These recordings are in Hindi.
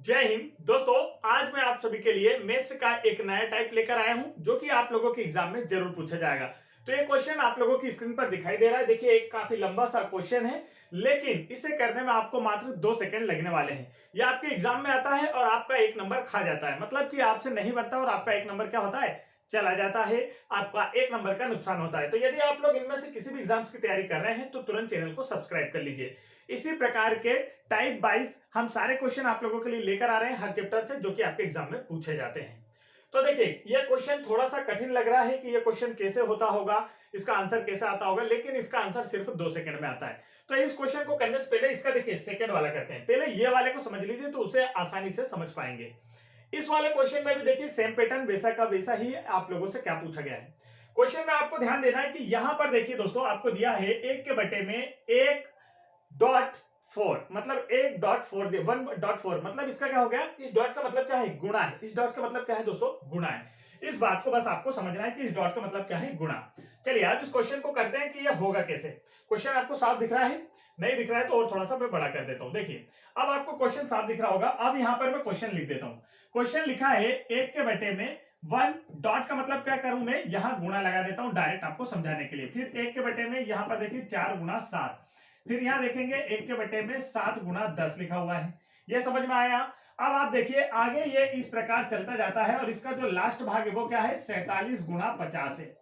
जय हिंद दोस्तों। आज मैं आप सभी के लिए मैथ्स का एक नया टाइप लेकर आया हूं जो कि आप लोगों के एग्जाम में जरूर पूछा जाएगा। तो ये क्वेश्चन आप लोगों की स्क्रीन पर दिखाई दे रहा है। देखिए एक काफी लंबा सा क्वेश्चन है, लेकिन इसे करने में आपको मात्र 2 सेकंड लगने वाले हैं। यह आपके एग्जाम में आता है और आपका एक नंबर खा जाता है, मतलब कि आपसे नहीं बनता और आपका एक नंबर क्या होता है, चला जाता है। आपका एक नंबर का नुकसान होता है। तो यदि आप लोग इनमें से किसी भी एग्जाम्स की तैयारी कर रहे हैं तो तुरंत चैनल को सब्सक्राइब कर लीजिए। इसी प्रकार के टाइप वाइज हम सारे क्वेश्चन आप लोगों के लिए लेकर आ रहे हैं हर चैप्टर से, जो कि आपके एग्जाम में पूछे जाते हैं। तो देखिए यह क्वेश्चन थोड़ा सा कठिन लग रहा है कि यह क्वेश्चन कैसे होता होगा, इसका आंसर कैसे आता होगा, लेकिन इसका आंसर सिर्फ 2 सेकंड में आता है। तो इस क्वेश्चन को करने से पहले इसका देखिए सेकंड वाला करते हैं। पहले ये वाले को समझ लीजिए तो उसे आसानी से समझ पाएंगे। इस वाले क्वेश्चन में भी देखिए सेम पैटर्न वैसा का वैसा ही आप लोगों से क्या पूछा गया है। क्वेश्चन में आपको ध्यान देना है कि यहां पर देखिए दोस्तों आपको दिया है 1 के बटे में 1.4, मतलब 1.4 1.4, मतलब इसका क्या हो गया, इस डॉट का मतलब क्या है, गुणा है। इस डॉट का मतलब क्या है दोस्तों, गुणा है। इस बात को बस आपको समझना है कि इस डॉट का मतलब क्या है, गुणा। चलिए अब इस क्वेश्चन को करते हैं कि यह होगा कैसे। क्वेश्चन आपको साफ दिख रहा है? नहीं दिख रहा है तो और थोड़ा सा मैं बड़ा कर देता हूं। देखिए अब आपको क्वेश्चन साफ दिख रहा होगा। अब यहां पर मैं क्वेश्चन लिख देता हूं। क्वेश्चन लिखा है 1 के बटे में 1, डॉट का मतलब क्या करूं मैं, यहां गुणा लगा देता हूं डायरेक्ट आपको समझाने के लिए। फिर 1 के बटे में यहां पर देखिए 4 गुणा 7, फिर यहां देखेंगे 1 के बटे में 7 गुणा 10 लिखा हुआ है। यह समझ में आया? अब आप देखिए आगे ये इस प्रकार चलता जाता है और इसका जो लास्ट भाग है वो क्या है, 47 गुणा 50 है।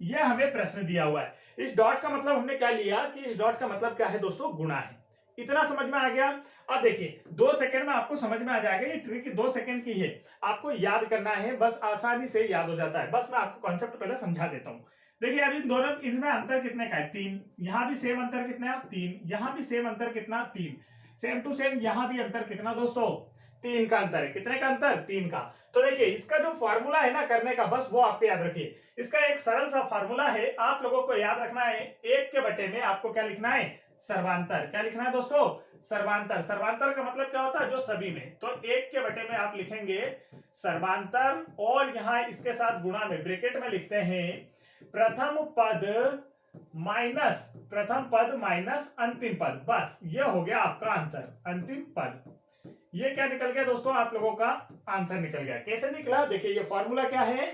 यह हमें प्रश्न दिया हुआ है। इस डॉट का मतलब हमने क्या लिया कि इस डॉट का मतलब क्या है दोस्तों, गुणा है। इतना समझ में आ गया? अब देखिए 2 सेकंड में आपको समझ में आ जाएगा। ये ट्रिक 2 सेकंड की है, आपको याद करना है, बस आसानी से याद हो जाता है। बस मैं आपको कॉन्सेप्ट पहले समझा देता हूं। देखिए अब इन दोनों इनमें अंतर कितने का है, 3। यहां भी सेम अंतर कितना है, 3। यहां भी सेम अंतर कितना, 3। सेम टू सेम यहां भी अंतर कितना दोस्तों, 3 का अंतर है। कितने का अंतर, 3 का। तो देखिए इसका जो फॉर्मूला है ना करने का, बस वो आपको याद रखिए। इसका एक सरल सा फॉर्मूला है, आप लोगों को याद रखना है। 1 के बटे में आपको क्या लिखना है, सर्वांतर। क्या लिखना है दोस्तों, सर्वांतर। सर्वांतर का मतलब क्या होता है, जो सभी में। तो 1 के बटे में आप लिखेंगे सर्वांतर, और यहां इसके साथ गुणा में ब्रैकेट में लिखते हैं प्रथम पद माइनस अंतिम पद। बस ये हो गया आपका आंसर, अंतिम पद। ये क्या निकल गया दोस्तों, आप लोगों का आंसर निकल गया। कैसे निकला, देखिए ये फॉर्मूला क्या है,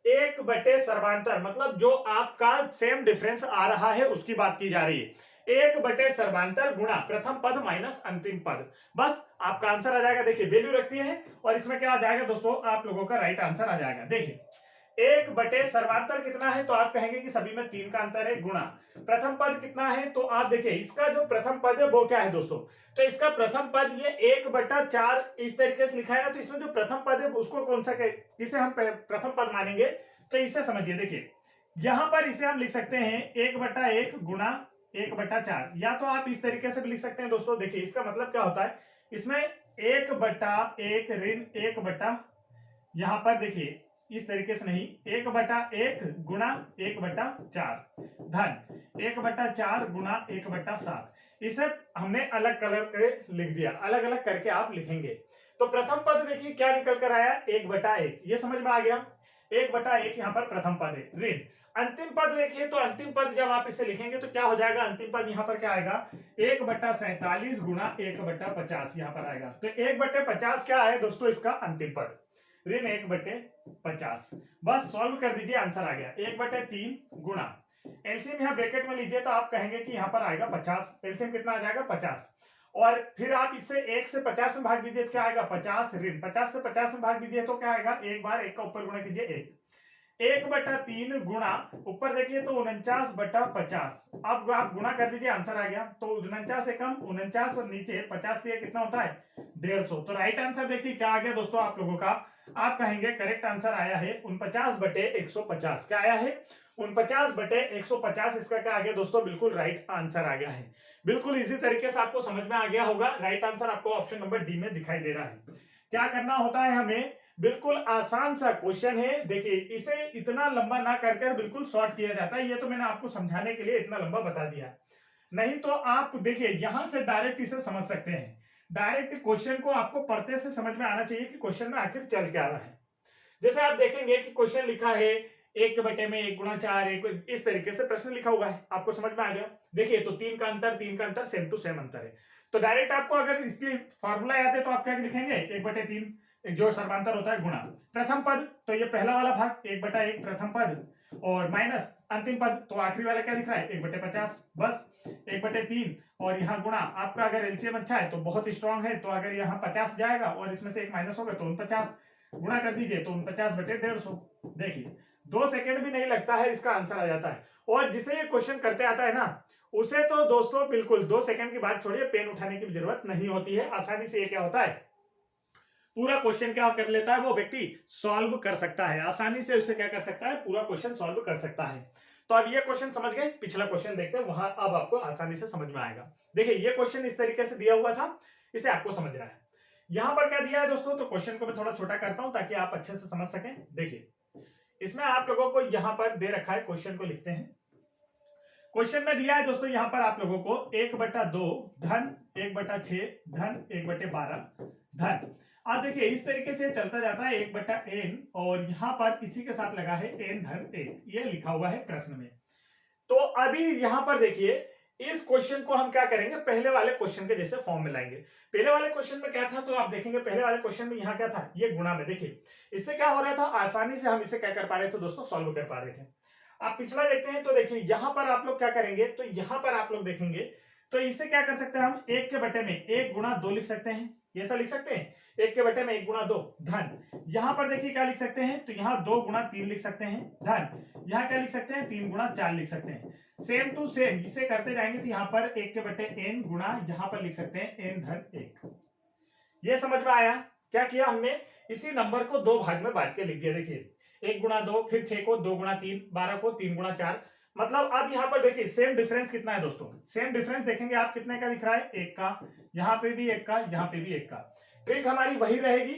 1 बटे सर्वांतर, मतलब जो आपका सेम डिफरेंस आ रहा है उसकी बात की जा रही है। 1 बटे सर्वांतर गुणा प्रथम पद माइनस अंतिम पद, बस आपका आंसर आ जाएगा। देखिए वैल्यू रखती है और इसमें क्या आ जाएगा दोस्तों, आप लोगों का राइट आंसर आ जाएगा। देखिए 1 बटे सर्वांतर कितना है, तो आप कहेंगे कि सभी में 3 का अंतर है, गुणा प्रथम पद कितना है, तो आप देखिए इसका जो प्रथम पद है वो क्या है दोस्तों, तो इसका प्रथम पद ये 1/4 इस तरीके से लिखा है ना। तो इसमें जो प्रथम पद है उसको कौन सा, किसे हम प्रथम पद मानेंगे, तो इसे समझिए। देखिए यहां पर इसे हम लिख सकते हैं 1/1 गुणा 1/4, या तो आप इस तरीके से भी लिख सकते हैं दोस्तों। देखिए इसका मतलब क्या होता है, इसमें 1/1 ऋण 1 यहां पर देखिए इस तरीके से नहीं, 1/1 गुणा 1/4 धन 1/4 गुणा 1/7। इसे हमने अलग कलर के लिख दिया, अलग अलग करके आप लिखेंगे। तो प्रथम पद देखिए क्या निकल कर आया, 1/1। ये समझ में आ गया, 1/1 यहां पर प्रथम पद है। ऋण अंतिम पद देखिए, तो अंतिम पद जब आप इसे लिखेंगे तो क्या हो जाएगा, अंतिम पद यहां पर क्या आएगा, 1/47 गुणा 1/50 यहां पर आएगा। तो 1/50 क्या है दोस्तों, इसका अंतिम पद, ऋण 1/50। बस सॉल्व कर दीजिए, आंसर आ गया 1/3 गुणा एलसीएम यहां ब्रैकेट में लीजिए तो आप कहेंगे कि यहां पर आएगा 50। एलसीएम कितना आ जाएगा, 50। और फिर आप इससे 1 से 50 में भाग दीजिए तो क्या आएगा, 50 ऋण 50 से 50 में भाग दीजिए तो क्या आएगा, एक बार 1 का ऊपर गुणा कीजिए 1, 1/3 गुणा ऊपर देखिए तो 49/50। अब आप गुणा कर दीजिए, आंसर आ गया। तो 49 से कम 49 और नीचे 50 दिया कितना होता है, 150। तो राइट आंसर देखिए क्या आ गया दोस्तों आप लोगों का, आप कहेंगे करेक्ट आंसर आया है 49/150। क्या आया है, 49/150। इसका क्या आ गया दोस्तों, बिल्कुल राइट आंसर आ गया है। बिल्कुल इसी तरीके से आपको समझ में आ गया होगा। राइट आंसर आपको ऑप्शन नंबर डी में दिखाई दे रहा है। क्या करना होता है हमें, बिल्कुल आसान सा क्वेश्चन है। देखिए इसे इतना लंबा ना कर बिल्कुल शॉर्ट किया जाता है। ये तो मैंने आपको समझाने के लिए इतना लंबा बता दिया, नहीं तो आप देखिए यहां से डायरेक्ट इसे समझ सकते हैं। डायरेक्ट क्वेश्चन को आपको पढ़ते से समझ में आना चाहिए कि क्वेश्चन में आखिर चल क्या रहा है। जैसे आप देखेंगे कि क्वेश्चन लिखा है 1/1 1 इस तरीके से प्रश्न लिखा हुआ है, आपको समझ में आ गया। देखिए तो 3 का अंतर, 3 का अंतर, सेम टू सेम अंतर है। तो डायरेक्ट आपको अगर इसकी फॉर्मूला याद है तो आप क्या लिखेंगे, 1/3 जो सर्वांतर होता है गुणा प्रथम पद, तो ये पहला वाला भाग 1/1 प्रथम पद, और माइनस अंतिम पद, तो आखिरी वाला क्या दिख रहा है 1/50, बस 1/3, और यहाँ गुणा आपका अगर एलसीएम अच्छा है तो बहुत स्ट्रांग है, तो अगर यहाँ 50 जाएगा और इसमें से एक माइनस होगा तो 49 गुणा कर दीजिए, तो 49/150। देखिए 2 सेकंड भी नहीं लगता है, इसका आंसर आ जाता है। और जिसे ये क्वेश्चन करते आता है ना, उसे तो दोस्तों बिल्कुल 2 सेकंड की बात छोड़िए, पेन उठाने की जरूरत नहीं होती है, आसानी से ये क्या होता है पूरा क्वेश्चन क्या कर लेता है, वो व्यक्ति सॉल्व कर सकता है, आसानी से उसे क्या कर सकता है, पूरा क्वेश्चन सॉल्व कर सकता है। तो अब ये क्वेश्चन समझ गए, पिछला क्वेश्चन देखते हैं, वहां अब आपको आसानी से समझ में आएगा। देखिए ये क्वेश्चन इस तरीके से दिया हुआ था, इसे आपको समझना है। यहां पर क्या दिया है दोस्तों, तो क्वेश्चन को मैं थोड़ा छोटा करता हूं ताकि आप अच्छे से समझ सकें। देखिए इसमें आप लोगों को यहां पर दे रखा है, क्वेश्चन को लिखते हैं। क्वेश्चन में दिया है दोस्तों यहां पर आप लोगों को 1/2 धन 1/6 धन 1/12 धन। आप देखिए इस तरीके से चलता जाता है 1/n, और यहां पर इसी के साथ लगा है n धन 1, ये लिखा हुआ है प्रश्न में। तो अभी यहां पर देखिए इस क्वेश्चन को हम क्या करेंगे, पहले वाले क्वेश्चन के जैसे फॉर्म में लाएंगे। पहले वाले क्वेश्चन में क्या था, तो आप देखेंगे पहले वाले क्वेश्चन में यहाँ क्या था, ये गुणा में, देखिए इससे क्या हो रहा था, आसानी से हम इसे क्या कर पा रहे थे दोस्तों, सॉल्व कर पा रहे थे। आप पिछला देखते हैं तो देखिए यहां पर आप लोग क्या करेंगे, तो यहां पर आप लोग देखेंगे तो इससे क्या कर सकते हैं हम, 1 के बटे में 1 गुणा 2 लिख सकते हैं, ऐसा लिख सकते हैं 1 के बटे में 1 गुणा 2 धन। यहां पर देखिए क्या लिख सकते हैं, तो यहाँ 2 गुणा 3 लिख सकते हैं धन। यहाँ क्या लिख सकते हैं, 3 गुणा 4 लिख सकते हैं। सेम टू सेम इसे करते जाएंगे तो यहाँ पर 1 के बटे n गुणा यहाँ पर लिख सकते हैं n धन 1। ये समझ में आया, क्या किया हमने, इसी नंबर को 2 भाग में बांट के लिख दिया। देखिए 1 गुणा 2, फिर 6 को 2 गुणा 3, 12 को 3 गुणा 4, मतलब अब यहाँ पर देखिए सेम डिफरेंस कितना है दोस्तों, सेम डिफरेंस देखेंगे आप कितने का दिख रहा है, 1 का, यहाँ पे भी 1 का, यहाँ पे भी 1 का। ट्रिक हमारी वही रहेगी।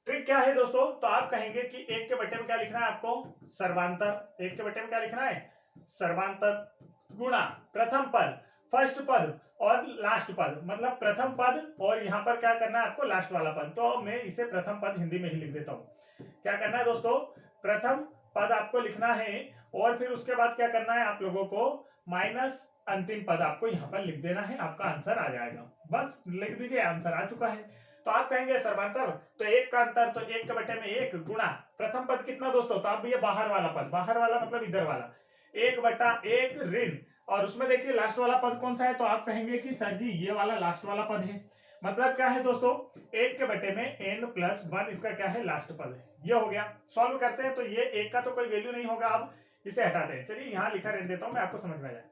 ट्रिक क्या है दोस्तों, तो आप कहेंगे कि 1 के बटे में क्या लिखना है आपको, सर्वांतर। 1 के बटे में क्या लिखना है, सर्वांतर गुणा प्रथम पद, फर्स्ट पद और लास्ट पद, मतलब प्रथम पद और यहाँ पर क्या करना है आपको, लास्ट वाला पद। तो मैं इसे प्रथम पद हिंदी में ही लिख देता हूँ। क्या करना है दोस्तों, प्रथम पद आपको लिखना है, और फिर उसके बाद क्या करना है आप लोगों को, माइनस अंतिम पद आपको यहाँ पर लिख देना है, आपका आंसर आ जाएगा। बस लिख दीजिए, आंसर आ चुका है। तो आप कहेंगे सर्वांतर, तो 1 का अंतर, तो 1 के बटे में 1 गुणा प्रथम पद कितना दोस्तों, तो आप ये बाहर वाला पद, बाहर वाला मतलब इधर वाला 1/1 ऋण, और उसमें देखिए लास्ट वाला पद कौन सा है, तो आप कहेंगे कि सर जी ये वाला लास्ट वाला पद है। मतलब क्या है दोस्तों, 1 के बटे में n+1 इसका क्या है, लास्ट पद है। ये हो गया, सॉल्व करते हैं तो ये 1 का तो कोई वैल्यू नहीं होगा, अब इसे हटाते हैं। चलिए यहाँ लिखा रहने देता हूं मैं, आपको समझ में आ जाए।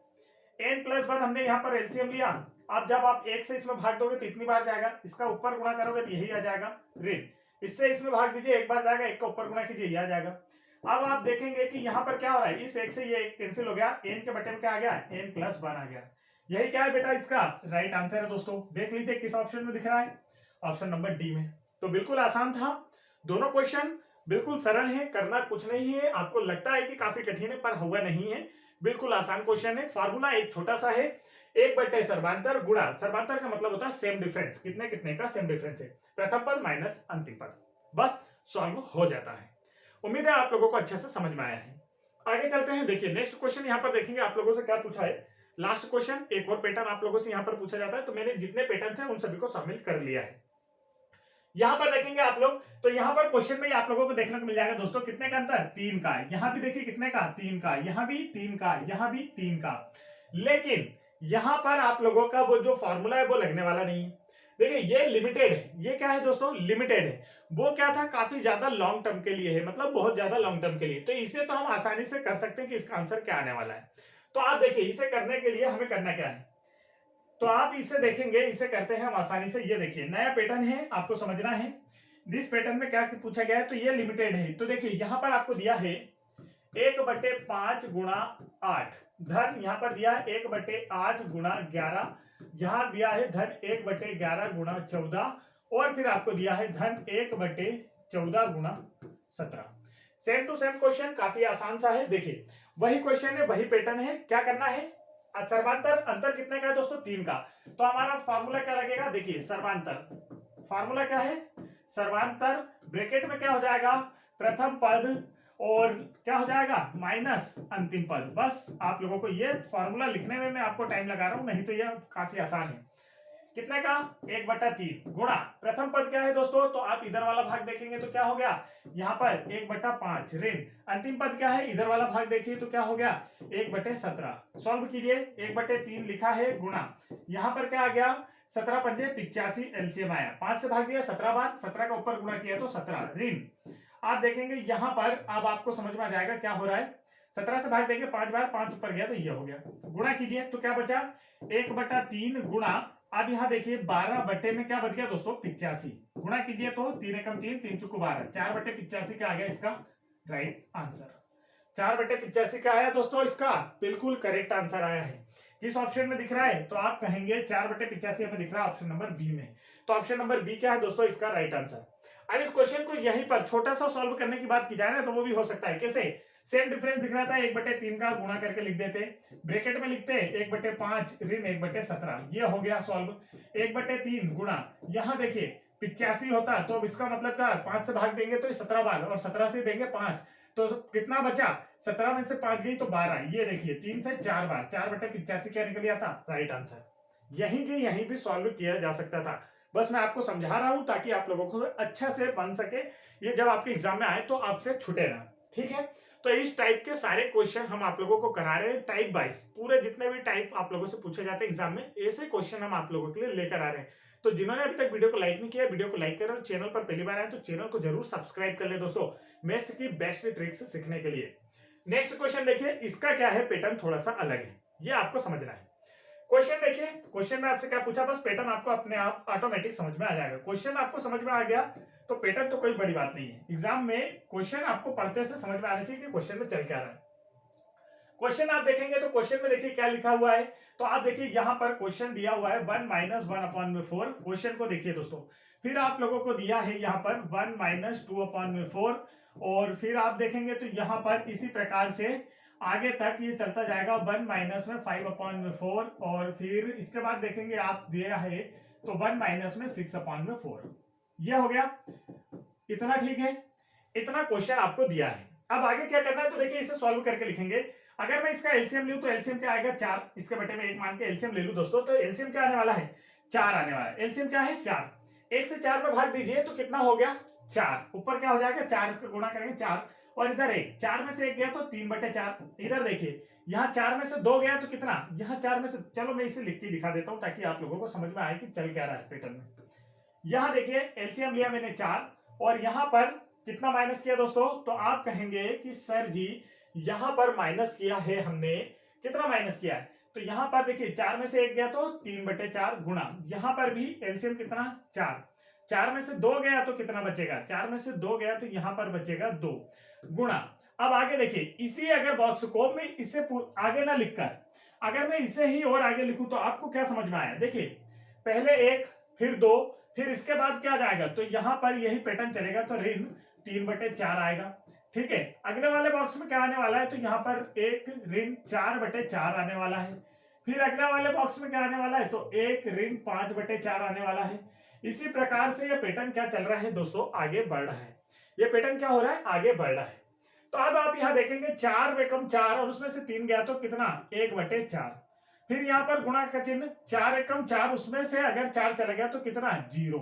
n+1 हमने यहाँ पर एलसीएम लिया, अब जब आप 1 से इसमें भाग दोगे तो इतनी बार जाएगा, इसका ऊपर गुणा करोगे तो यही आ जाएगा ऋण, इससे इसमें भाग दीजिए, एक बार जाएगा, 1 का ऊपर गुणा कीजिए, यह आ जाएगा। अब आप देखेंगे कि यहाँ पर क्या हो रहा है, इस 1 से ये 1 कैंसिल हो गया, n के बटे में क्या आ गया, n+1 आ गया। यही क्या है बेटा, इसका राइट आंसर है दोस्तों। देख लीजिए किस ऑप्शन में दिख रहा है, ऑप्शन नंबर डी में। तो बिल्कुल आसान था, दोनों क्वेश्चन बिल्कुल सरल है, करना कुछ नहीं है। आपको लगता है कि काफी कठिन है, पर हुआ नहीं है, बिल्कुल आसान क्वेश्चन है। फॉर्मूला एक छोटा सा है, 1 सर्वांतर गुणा, सर्वांतर का मतलब होता है सेम डिफरेंस, कितने कितने का सेम डिफरेंस है, प्रथम पद माइनस अंतिम पद, बस सॉल्व हो जाता है। उम्मीद है आप लोगों को अच्छे से समझ में आया है। आगे चलते हैं, देखिए नेक्स्ट क्वेश्चन यहाँ पर देखेंगे आप लोगों से क्या पूछा है। लास्ट क्वेश्चन, एक और पैटर्न आप लोगों से यहाँ पर पूछा जाता है, तो मैंने जितने पैटर्न थे उन सभी को शामिल कर लिया है। यहाँ पर देखेंगे आप लोग, तो यहाँ पर क्वेश्चन में आप लोगों को देखने को मिल जाएगा दोस्तों, कितने का अंतर, 3 का। यहाँ भी देखिए कितने का, 3 का, यहाँ भी 3 का, यहाँ भी 3 का। लेकिन यहाँ पर आप लोगों का वो जो फॉर्मूला है वो लगने वाला नहीं है। देखिए ये लिमिटेड है, ये क्या है दोस्तों, लिमिटेड है। वो क्या था, काफी ज्यादा लॉन्ग टर्म के लिए है, मतलब बहुत ज्यादा लॉन्ग टर्म के लिए। तो इसे तो हम आसानी से कर सकते हैं कि इसका आंसर क्या आने वाला है। तो आप देखिए इसे करने के लिए हमें करना क्या है, तो आप इसे देखेंगे, इसे करते हैं हम आसानी से। ये देखिए नया पैटर्न है, आपको समझना है इस पैटर्न में क्या पूछा गया है। तो ये लिमिटेड है, तो देखिए यहाँ पर आपको दिया है 1/5 गुणा 8 धन, यहाँ पर दिया है 1/8 गुणा 11, यहाँ दिया है धन 1/11 गुणा 14, और फिर आपको दिया है धन 1/14 गुणा 17। सेम टू सेम क्वेश्चन, काफी आसान सा है। देखिए वही क्वेश्चन है, वही पैटर्न है। क्या करना है, सर्वांतर अंतर कितने का है दोस्तों, 3 का। तो हमारा फॉर्मूला क्या लगेगा, देखिए सर्वांतर, फॉर्मूला क्या है, सर्वांतर ब्रैकेट में क्या हो जाएगा, प्रथम पद और क्या हो जाएगा, माइनस अंतिम पद। बस आप लोगों को ये फॉर्मूला लिखने में मैं आपको टाइम लगा रहा हूं, नहीं तो यह काफी आसान है। कितने का 1/3 गुणा प्रथम पद क्या है दोस्तों, तो आप इधर वाला भाग देखेंगे तो क्या हो गया, यहाँ पर 1/5 ऋण अंतिम पद क्या है, इधर वाला भाग देखिए तो क्या हो गया 1/17। सॉल्व कीजिए, 1/3 लिखा है गुणा, यहाँ पर क्या आ गया 17 पंजे 85 एलसीएम आया, 5 से भाग दिया 17 बार, 17 का ऊपर गुणा किया तो 17 ऋण। आप देखेंगे यहाँ पर अब आपको समझ में आ जाएगा क्या हो रहा है, 17 से भाग देंगे 5 बार, 5 ऊपर गया तो ये हो गया, गुणा कीजिए तो क्या बचा 1/3 गुणा, अब यहाँ देखिए 12 बटे में क्या बच गया दोस्तों 85, गुणा कीजिए तो 3 एकम 3 3 चुको 12, 4/85 का आ गया इसका राइट आंसर। 4/85 का आया दोस्तों, इसका बिल्कुल करेक्ट आंसर आया है। किस ऑप्शन में दिख रहा है, तो आप कहेंगे 4/85 हमें दिख रहा है ऑप्शन नंबर बी में, तो ऑप्शन नंबर बी क्या है दोस्तों इसका राइट आंसर। अब इस क्वेश्चन को यहीं पर छोटा सा सॉल्व करने की बात की जाए ना तो वो भी हो सकता है, कैसे, सेम डिफरेंस दिख रहा था 1/3 का गुणा करके लिख देते, ब्रैकेट में लिखते 1/5 ऋण 1/17, ये हो गया सॉल्व। 1/3 गुणा, यहाँ देखिए 85 होता तो इसका मतलब क्या 5 से भाग देंगे तो 17 बार और 17 से देंगे 5, तो कितना बचा 17 में से 5 गई तो 12, ये देखिए 3 से 4 बार, 4/85 क्या निकल गया था राइट आंसर। यहीं के यहीं भी सॉल्व किया जा सकता था, बस मैं आपको समझा रहा हूं ताकि आप लोगों को अच्छा से बन सके, ये जब आपके एग्जाम में आए तो आपसे छूटे ना, ठीक है। तो इस टाइप के सारे क्वेश्चन हम आप लोगों को करा रहे हैं टाइप वाइज, पूरे जितने भी टाइप आप लोगों से पूछे जाते हैं एग्जाम में ऐसे क्वेश्चन हम आप लोगों के लिए लेकर आ रहे हैं। तो जिन्होंने अभी तक वीडियो को लाइक नहीं किया, वीडियो को लाइक करें और चैनल पर पहली बार आए तो चैनल को जरूर सब्सक्राइब कर ले दोस्तों, मैथ्स की बेस्ट ट्रिक्स सीखने के लिए। नेक्स्ट क्वेश्चन देखिए, इसका क्या है पैटर्न थोड़ा सा अलग है, ये आपको समझना है। क्वेश्चन देखिए, क्वेश्चन में आपसे क्या पूछा, बस पैटर्न आपको अपने आप ऑटोमेटिक समझ में आ जाएगा। क्वेश्चन आपको समझ में आ गया तो पैटर्न तो कोई बड़ी बात नहीं है, एग्जाम में क्वेश्चन आपको पढ़ते से समझ में आना चाहिए कि क्वेश्चन में चल क्या रहा है। क्वेश्चन आप देखेंगे तो क्वेश्चन में देखिए क्या लिखा हुआ है, तो आप देखिए यहाँ पर क्वेश्चन दिया हुआ है 1 - 1/4, क्वेश्चन को देखिए दोस्तों, फिर आप लोगों को दिया है यहाँ पर 1 - 2/4, और फिर आप देखेंगे तो यहाँ पर इसी प्रकार से आगे तक ये चलता जाएगा 1 - 5/4, और फिर इसके बाद देखेंगे आप दिया है तो 1 - 6/4, ये हो गया, इतना ठीक है, इतना क्वेश्चन आपको दिया है। अब आगे क्या करना है, तो देखिए इसे सॉल्व करके लिखेंगे। अगर मैं इसका एलसीएम लूं तो एलसीएम क्या आएगा 4, इसके बटे में 1 मान के एलसीएम ले लूं दोस्तों, तो एलसीएम क्या आने वाला है 4 आने वाला है। एलसीएम क्या है 4, 1 से 4 में भाग दीजिए तो कितना हो गया 4, ऊपर क्या हो जाएगा 4 का गुणा करेंगे 4, और इधर 1, 4 में से 1 गया तो 3/4, इधर देखिए यहाँ 4 में से 2 गया तो कितना, यहाँ 4 में से, चलो मैं इसे लिख के दिखा देता हूँ ताकि आप लोगों को समझ में आए कि चल क्या रहा है पैटर्न में। यहाँ देखिए एलसीएम लिया मैंने 4, और यहाँ पर कितना माइनस किया दोस्तों, तो आप कहेंगे कि सर जी यहाँ पर माइनस किया है हमने, कितना माइनस किया है, तो यहाँ पर देखिए 4 में से 1 गया तो 3/4 गुणा, यहाँ पर भी एलसीएम कितना 4, 4 में से 2 गया तो कितना बचेगा, 4 में से 2 गया तो यहाँ पर बचेगा 2 गुणा। अब आगे देखिए इसी अगर बॉक्स को मैं इसे आगे ना लिखकर अगर मैं इसे ही और आगे लिखूं तो आपको क्या समझ में आया, देखिए पहले 1 फिर 2 फिर इसके बाद क्या जाएगा, तो यहाँ पर यही पैटर्न चलेगा, तो ऋण 3/4 आएगा, ठीक है। अगले वाले बॉक्स में क्या आने वाला है, तो यहाँ पर एक ऋण 4/4 आने वाला है, फिर अगले वाले बॉक्स में क्या आने वाला है, तो एक ऋण 5/4 आने वाला है। इसी प्रकार से ये पैटर्न क्या चल रहा है दोस्तों, आगे बढ़ रहा है, ये पैटर्न क्या हो रहा है आगे बढ़ रहा है। तो अब आप यहाँ देखेंगे 4 एकम 4 और उसमें से 3 गया तो कितना 1/4, फिर यहाँ पर गुणा का चिन्ह 4 एकम 4, उसमें से अगर 4 चला गया तो कितना 0,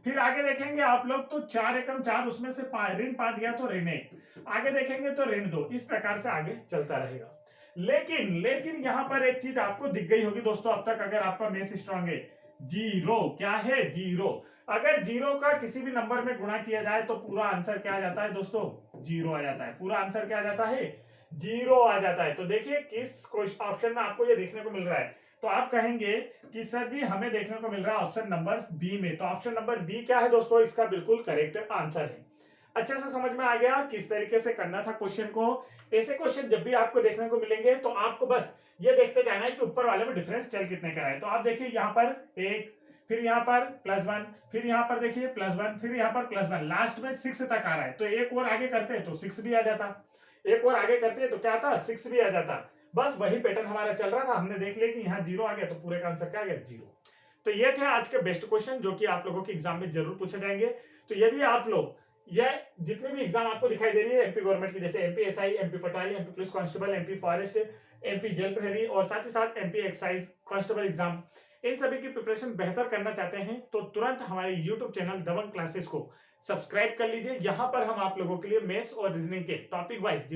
फिर आगे देखेंगे आप लोग तो 4 एकम 4 उसमें से ऋण 5 गया तो ऋण 1, आगे देखेंगे तो ऋण 2, इस प्रकार से आगे चलता रहेगा। लेकिन यहाँ पर एक चीज आपको दिख गई होगी दोस्तों, अब तक अगर आपका मेस स्ट्रांग है, जीरो, क्या है जीरो, अगर जीरो का किसी भी नंबर में गुणा किया जाए तो पूरा आंसर क्या आ जाता है दोस्तों, जीरो आ जाता है, पूरा आंसर क्या आ जाता है जीरो आ जाता है। तो देखिए किस ऑप्शन में आपको ये देखने को मिल रहा है, तो आप कहेंगे कि सर जी हमें देखने को मिल रहा है ऑप्शन नंबर बी में, तो ऑप्शन नंबर बी क्या है दोस्तों, इसका बिल्कुल करेक्ट आंसर है। अच्छे से समझ में आ गया किस तरीके से करना था क्वेश्चन को। ऐसे क्वेश्चन जब भी आपको देखने को मिलेंगे तो आपको बस ये देखते जाना है कि ऊपर वाले में डिफरेंस चल कितने का है। तो आप देखिए यहाँ पर 1, फिर यहाँ पर +1, फिर यहाँ पर देखिए +1, फिर यहाँ पर +1, लास्ट में 6 तक आ रहा है, तो एक और आगे करते तो 6 भी आ जाता, एक और आगे करते तो क्या आता 6 भी आ जाता। बस वही पैटर्न हमारा चल रहा था, हमने देख लिया कि यहाँ 0 आ गया तो पूरे का आंसर क्या आ गया 0। तो ये थे आज के बेस्ट क्वेश्चन जो कि आप लोगों के एग्जाम में जरूर पूछे जाएंगे। तो यदि आप लोग ये जितने भी एग्जाम आपको दिखाई दे रही है एमपी गवर्नमेंट की, जैसे एमपी एसआई, एमपी पटवारी, MP police constable, MP forest, MP jail प्रहरी और साथ ही साथ एमपी एक्साइज कांस्टेबल एग्जाम, इन सभी की प्रिपरेशन बेहतर करना चाहते हैं तो तुरंत हमारे यूट्यूब चैनल दबंग क्लासेस को सब्सक्राइब कर लीजिए। यहाँ पर हम आप लोगों के लिए मैथ्स और रीजनिंग के टॉपिक वाइज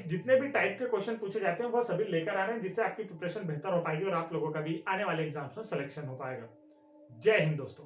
जितने भी टाइप के क्वेश्चन पूछे जाते हैं वो सभी लेकर आ रहे हैं, जिससे आपकी प्रिपरेशन बेहतर हो पाएगी और आप लोगों का भी आने वाले एग्जाम्स में सिलेक्शन हो पाएगा। जय हिंद दोस्तों।